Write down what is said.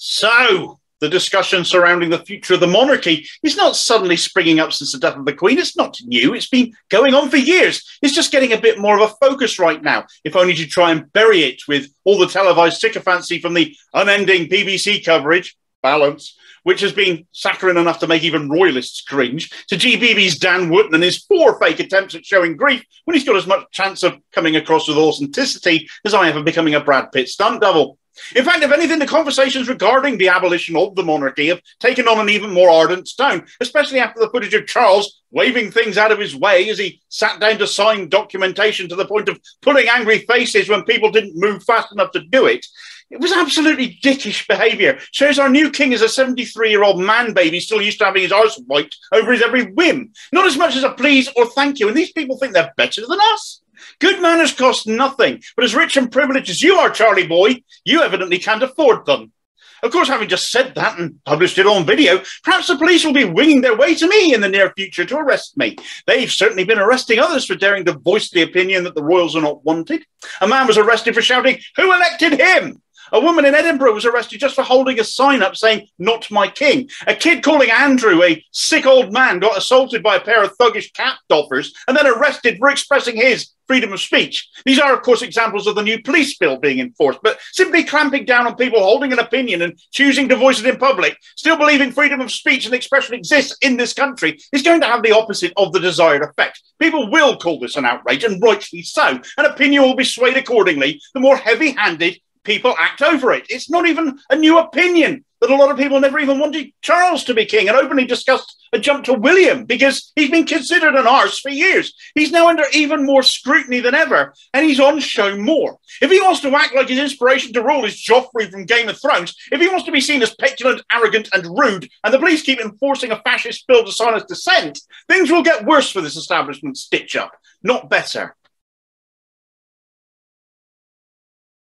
So, the discussion surrounding the future of the monarchy is not suddenly springing up since the death of the Queen. It's not new. It's been going on for years. It's just getting a bit more of a focus right now, if only to try and bury it with all the televised sycophancy from the unending BBC coverage, balance, which has been saccharine enough to make even royalists cringe, to GBeebies Dan Wootten and his 4 fake attempts at showing grief when he's got as much chance of coming across with authenticity as I have of becoming a Brad Pitt stunt double. In fact, if anything, the conversations regarding the abolition of the monarchy have taken on an even more ardent tone, especially after the footage of Charles waving things out of his way as he sat down to sign documentation to the point of pulling angry faces when people didn't move fast enough to do it. It was absolutely dickish behaviour. Shows our new king is a 73-year-old man baby still used to having his arse wiped over his every whim. Not as much as a please or thank you, and these people think they're better than us. Good manners cost nothing, but as rich and privileged as you are, Charlie boy, you evidently can't afford them. Of course, having just said that and published it on video, perhaps the police will be winging their way to me in the near future to arrest me. They've certainly been arresting others for daring to voice the opinion that the royals are not wanted. A man was arrested for shouting, "Who elected him?" A woman in Edinburgh was arrested just for holding a sign up saying, "Not my king." A kid calling Andrew a sick old man got assaulted by a pair of thuggish cat doffers and then arrested for expressing his freedom of speech. These are, of course, examples of the new police bill being enforced, but simply clamping down on people holding an opinion and choosing to voice it in public, still believing freedom of speech and expression exists in this country, is going to have the opposite of the desired effect. People will call this an outrage, and rightly so, and opinion will be swayed accordingly the more heavy-handed people act over it. It's not even a new opinion that a lot of people never even wanted Charles to be king and openly discussed a jump to William because he's been considered an arse for years. He's now under even more scrutiny than ever, and he's on show more. If he wants to act like his inspiration to rule is Joffrey from Game of Thrones, if he wants to be seen as petulant, arrogant and rude, and the police keep enforcing a fascist bill to silence dissent, things will get worse for this establishment stitch-up, not better.